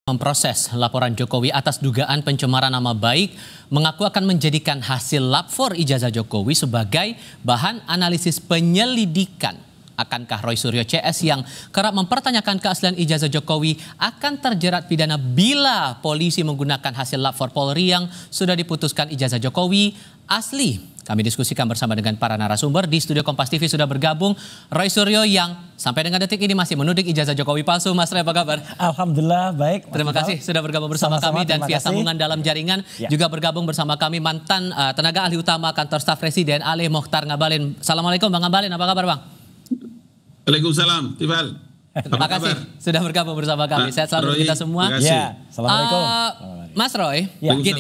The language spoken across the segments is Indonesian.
Memproses laporan Jokowi atas dugaan pencemaran nama baik, mengaku akan menjadikan hasil lapor ijazah Jokowi sebagai bahan analisis penyelidikan. Akankah Roy Suryo CS yang kerap mempertanyakan keaslian ijazah Jokowi akan terjerat pidana bila polisi menggunakan hasil lapor Polri yang sudah diputuskan ijazah Jokowi asli? Kami diskusikan bersama dengan para narasumber. Di studio Kompas TV sudah bergabung Roy Suryo yang sampai dengan detik ini masih menuding ijazah Jokowi palsu. Mas Roy, apa kabar? Alhamdulillah baik. Terima kasih sudah bergabung bersama kami dan via sambungan dalam jaringan juga bergabung bersama kami mantan tenaga ahli utama kantor staf presiden Ali Mokhtar Ngabalin. Assalamualaikum Bang Ngabalin, apa kabar Bang? Waalaikumsalam, Tifal. Terima kasih sudah bergabung bersama kami. Sehat selalu kita semua. Ya, Assalamualaikum. Mas Roy, gini.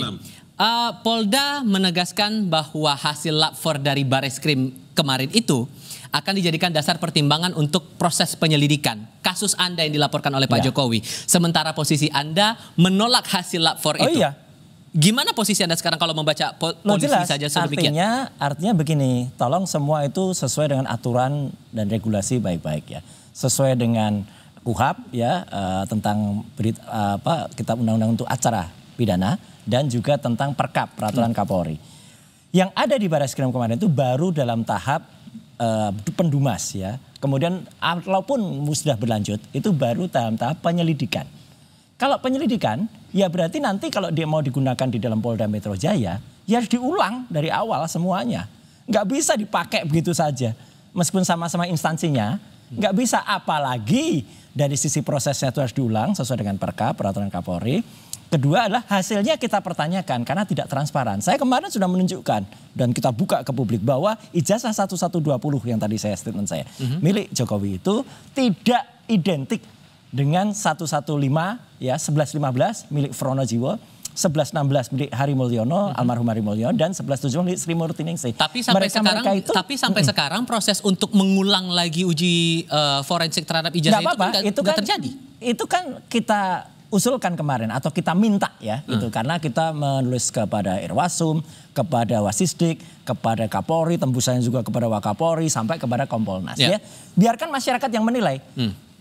Polda menegaskan bahwa hasil lapor dari Bareskrim kemarin itu akan dijadikan dasar pertimbangan untuk proses penyelidikan kasus Anda yang dilaporkan oleh Pak Jokowi. Sementara posisi Anda menolak hasil lapor itu. Iya. Gimana posisi Anda sekarang kalau membaca polisi saja sedemikian? Artinya begini, tolong semua itu sesuai dengan aturan dan regulasi baik-baik ya. Sesuai dengan KUHP ya, tentang kitab undang-undang untuk acara pidana dan juga tentang Perkap, peraturan Kapolri. Yang ada di Bareskrim kemarin itu baru dalam tahap pendumas ya. Kemudian walaupun sudah berlanjut itu baru dalam tahap penyelidikan. Kalau penyelidikan ya berarti nanti kalau dia mau digunakan di dalam Polda Metro Jaya ya harus diulang dari awal semuanya. Nggak bisa dipakai begitu saja. Meskipun sama-sama instansinya nggak bisa, apalagi dari sisi prosesnya itu harus diulang sesuai dengan Perkap, peraturan Kapolri. Kedua adalah hasilnya kita pertanyakan karena tidak transparan. Saya kemarin sudah menunjukkan dan kita buka ke publik bahwa ijazah 1120 yang tadi statement saya milik Jokowi itu tidak identik dengan 115 ya 1115 milik Fronojiwo, 1116 milik Hari Mulyono, almarhum Hari Mulyono, dan 1117 milik Sri Murtiningsih. Tapi sampai sekarang proses untuk mengulang lagi uji forensik terhadap ijazah itu nggak terjadi. Itu kan kita usulkan kemarin atau kita minta ya itu karena kita menulis kepada Irwasum, kepada Wasisdik, kepada Kapolri, tembusannya juga kepada Wakapolri sampai kepada Kompolnas ya. Biarkan masyarakat yang menilai.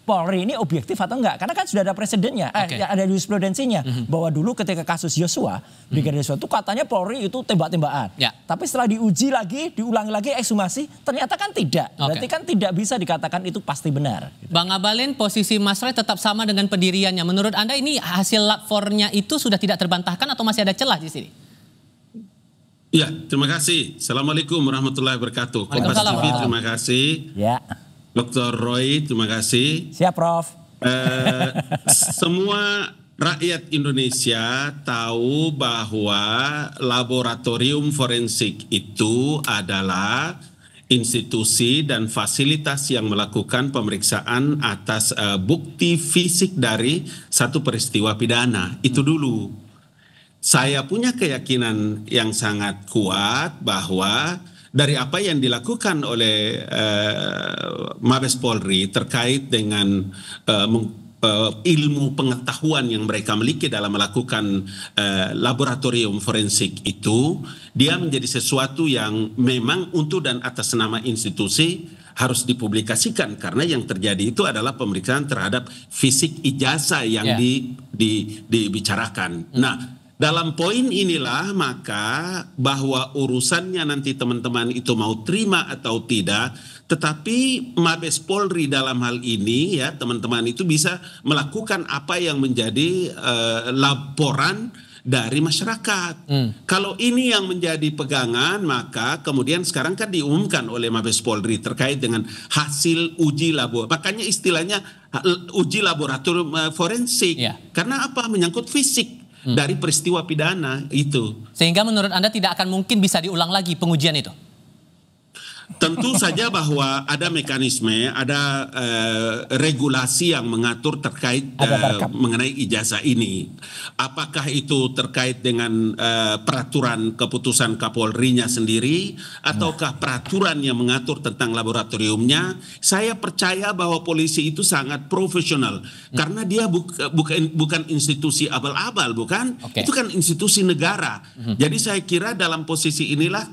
Polri ini objektif atau enggak? Karena kan sudah ada presidennya, ada jurisprudensinya. Bahwa dulu ketika kasus Yosua, Brigadir Yosua itu katanya Polri itu tembak-tembakan. Tapi setelah diuji lagi, diulangi lagi ekshumasi, ternyata kan tidak. Berarti kan tidak bisa dikatakan itu pasti benar. Bang Ngabalin, posisi Mas Roy tetap sama dengan pendiriannya. Menurut Anda ini hasil lapornya itu sudah tidak terbantahkan atau masih ada celah di sini? Ya, terima kasih. Assalamualaikum warahmatullahi wabarakatuh. Kompas TV, terima kasih. Ya. Dr. Roy, terima kasih. Siap, Prof. Semua rakyat Indonesia tahu bahwa laboratorium forensik itu adalah institusi dan fasilitas yang melakukan pemeriksaan atas bukti fisik dari satu peristiwa pidana. Itu dulu. Saya punya keyakinan yang sangat kuat bahwa dari apa yang dilakukan oleh Mabes Polri terkait dengan ilmu pengetahuan yang mereka miliki dalam melakukan laboratorium forensik itu, dia menjadi sesuatu yang memang untuk dan atas nama institusi harus dipublikasikan karena yang terjadi itu adalah pemeriksaan terhadap fisik ijazah yang dibicarakan. Nah, dalam poin inilah maka bahwa urusannya nanti teman-teman itu mau terima atau tidak, tetapi Mabes Polri dalam hal ini ya teman-teman itu bisa melakukan apa yang menjadi laporan dari masyarakat. Kalau ini yang menjadi pegangan maka kemudian sekarang kan diumumkan oleh Mabes Polri terkait dengan hasil uji laboratorium. Makanya istilahnya uji laboratorium forensik. Karena apa? Menyangkut fisik dari peristiwa pidana itu. Sehingga menurut Anda tidak akan mungkin bisa diulang lagi pengujian itu? Tentu saja bahwa ada mekanisme, ada regulasi yang mengatur terkait mengenai ijazah ini. Apakah itu terkait dengan peraturan keputusan Kapolri-nya sendiri, ataukah peraturan yang mengatur tentang laboratoriumnya? Saya percaya bahwa polisi itu sangat profesional, karena dia bukan institusi abal-abal, bukan? Itu kan institusi negara. Jadi saya kira dalam posisi inilah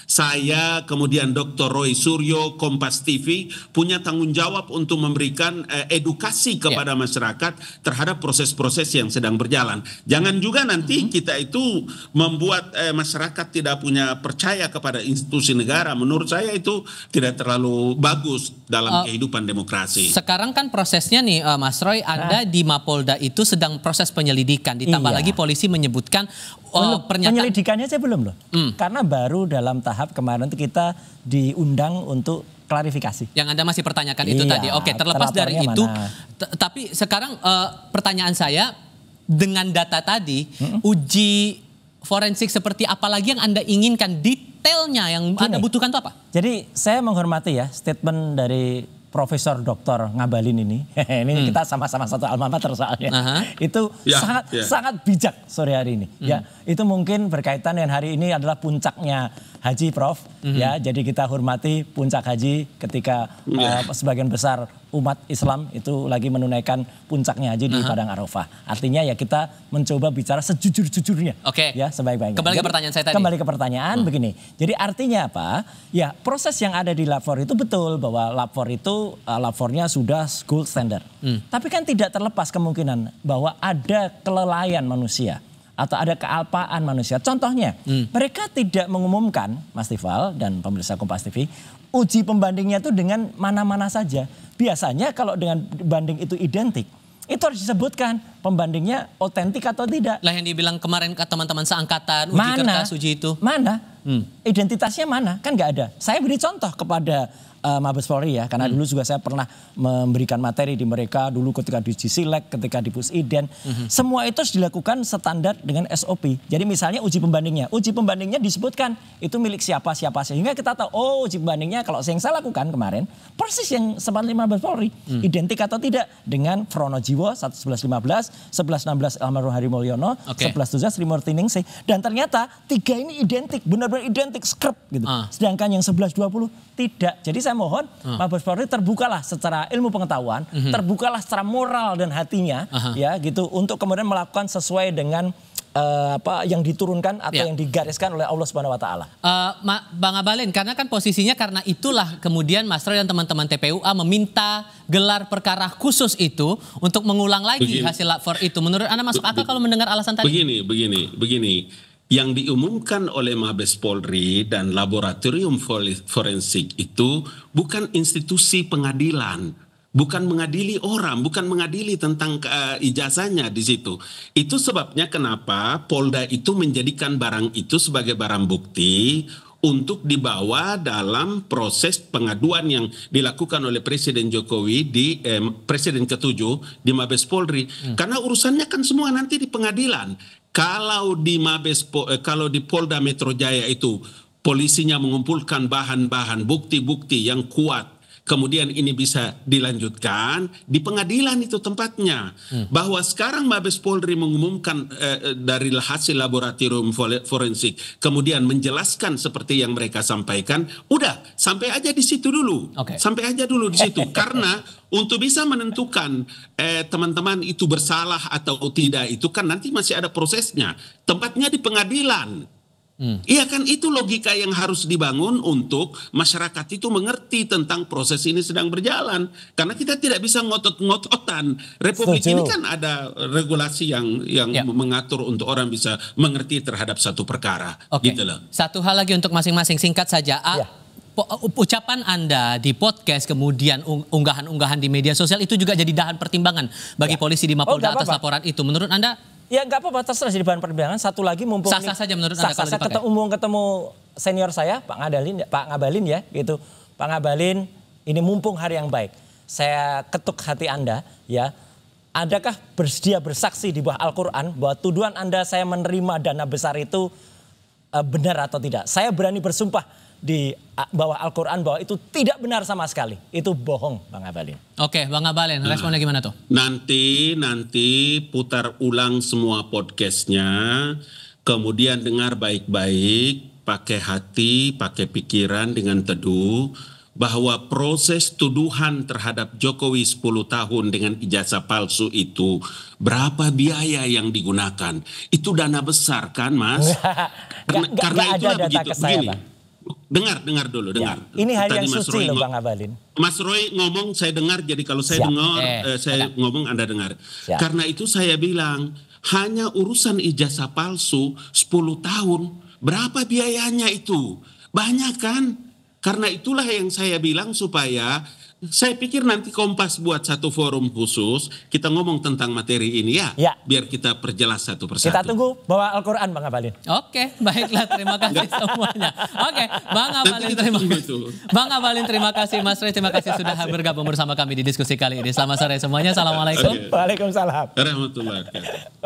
saya kemudian Dr. Roy Suryo, Kompas TV punya tanggung jawab untuk memberikan edukasi kepada masyarakat terhadap proses-proses yang sedang berjalan. Jangan juga nanti kita itu membuat masyarakat tidak punya percaya kepada institusi negara. Menurut saya itu tidak terlalu bagus dalam kehidupan demokrasi. Sekarang kan prosesnya nih Mas Roy, Anda di Mapolda itu sedang proses penyelidikan. Ditambah lagi polisi menyebutkan pernyataan. Penyelidikannya saya belum loh. Karena baru dalam tahap kemarin itu kita diundang untuk klarifikasi. Yang Anda masih pertanyakan itu tadi. Oke, terlepas dari itu. Tapi sekarang pertanyaan saya, dengan data tadi, uji forensik seperti apa lagi yang Anda inginkan? Detailnya yang Anda butuhkan itu apa? Jadi saya menghormati ya statement dari Profesor Dr. Ngabalin ini. Ini kita sama-sama satu alma mater soalnya. Itu sangat bijak sore hari ini. Ya, itu mungkin berkaitan dengan hari ini adalah puncaknya haji, Prof. Ya, jadi kita hormati puncak haji ketika sebagian besar umat Islam itu lagi menunaikan puncaknya haji di Padang Arafah. Artinya ya kita mencoba bicara sejujur-jujurnya. Ya, sebaik-baiknya. Kembali ke pertanyaan saya tadi. Kembali ke pertanyaan begini. Jadi artinya apa? Ya, proses yang ada di lapor itu betul bahwa lapor itu lapornya sudah gold standard. Tapi kan tidak terlepas kemungkinan bahwa ada kelalaian manusia atau ada kealpaan manusia. Contohnya, mereka tidak mengumumkan, Mas Tifal dan pemirsa Kompas TV, uji pembandingnya itu dengan mana-mana saja. Biasanya kalau dengan banding itu identik, itu harus disebutkan pembandingnya otentik atau tidak. Lah yang dibilang kemarin ke teman-teman seangkatan, uji kertas, uji itu. Mana? Identitasnya mana? Kan nggak ada. Saya beri contoh kepada Mabes Polri ya, karena dulu juga saya pernah memberikan materi di mereka dulu ketika di Silek, ketika di Pusiden. Semua itu harus dilakukan standar dengan SOP. Jadi misalnya uji pembandingnya disebutkan itu milik siapa sehingga kita tahu uji pembandingnya kalau yang saya lakukan kemarin persis yang sempat Mabes Polri, identik atau tidak dengan Frono Jiwo 1115, 1116 almarhum Hari Mulyono, 1117 Sri Murti Ningsih, dan ternyata 3 ini identik, benar-benar identik skrep gitu. Sedangkan yang 1120 tidak. Jadi saya mohon Mabes Polri terbukalah secara ilmu pengetahuan, terbukalah secara moral dan hatinya, ya gitu, untuk kemudian melakukan sesuai dengan apa yang diturunkan atau yang digariskan oleh Allah Subhanahu Wa Taala. Bang Ngabalin, karena kan posisinya karena itulah kemudian Mas Roy dan teman-teman TPUA meminta gelar perkara khusus itu untuk mengulang lagi hasil lapor itu. Menurut Anda masuk akal kalau mendengar alasan tadi? Begini. Yang diumumkan oleh Mabes Polri dan Laboratorium Forensik itu bukan institusi pengadilan, bukan mengadili orang, bukan mengadili tentang ijazahnya di situ. Itu sebabnya kenapa Polda itu menjadikan barang itu sebagai barang bukti untuk dibawa dalam proses pengaduan yang dilakukan oleh Presiden Jokowi di Presiden ke-7 di Mabes Polri. Karena urusannya kan semua nanti di pengadilan. Kalau di Polda Metro Jaya itu polisinya mengumpulkan bahan-bahan bukti-bukti yang kuat, kemudian ini bisa dilanjutkan di pengadilan itu tempatnya. Bahwa sekarang Mabes Polri mengumumkan dari hasil laboratorium forensik, kemudian menjelaskan seperti yang mereka sampaikan, udah sampai aja di situ dulu. Sampai aja dulu di situ. Karena untuk bisa menentukan teman-teman itu bersalah atau tidak, itu kan nanti masih ada prosesnya. Tempatnya di pengadilan. Iya kan, itu logika yang harus dibangun untuk masyarakat itu mengerti tentang proses ini sedang berjalan. Karena kita tidak bisa ngotot-ngototan. Republik ini kan ada regulasi yang mengatur untuk orang bisa mengerti terhadap satu perkara. Gitu loh. Satu hal lagi untuk masing-masing, singkat saja. Ucapan Anda di podcast, kemudian unggahan-unggahan di media sosial itu juga jadi bahan pertimbangan bagi polisi di Mapolda atas laporan itu. Menurut Anda? Ya nggak apa-apa, terserah jadi bahan pertimbangan. Satu lagi mumpung sah-sah saja menurut Anda kalau dipakai. ketemu senior saya Pak Ngabalin ya gitu. Pak Ngabalin, ini mumpung hari yang baik. Saya ketuk hati Anda ya. Adakah bersedia bersaksi di bawah Al-Qur'an bahwa tuduhan Anda saya menerima dana besar itu benar atau tidak? Saya berani bersumpah di bawah Al-Qur'an bahwa itu tidak benar sama sekali. Itu bohong, Bang Ngabalin. Oke, Bang Ngabalin, responnya gimana tuh? Nanti putar ulang semua podcastnya, kemudian dengar baik-baik, pakai hati, pakai pikiran dengan teduh, bahwa proses tuduhan terhadap Jokowi 10 tahun dengan ijazah palsu itu, berapa biaya yang digunakan? Itu dana besar kan, Mas? Karena itulah begitu. Begini. Dengar dulu, dengar. Ya, ini hari yang suci loh Bang Abalin. Mas Roy ngomong saya dengar, jadi kalau saya dengar, saya ngomong Anda dengar. Siap. Karena itu saya bilang, hanya urusan ijazah palsu 10 tahun, berapa biayanya itu? Banyak kan? Karena itulah yang saya bilang supaya, saya pikir nanti Kompas buat satu forum khusus, kita ngomong tentang materi ini ya. Biar kita perjelas satu persatu. Kita tunggu bawa Al-Quran Bang Abalin. Oke, baiklah, terima kasih semuanya. Oke, Bang Abalin terima kasih. Bang Abalin terima kasih, Mas Roy terima kasih sudah bergabung bersama kami di diskusi kali ini. Selamat sore semuanya, Assalamualaikum. Waalaikumsalam. Warahmatullahi wabarakatuh.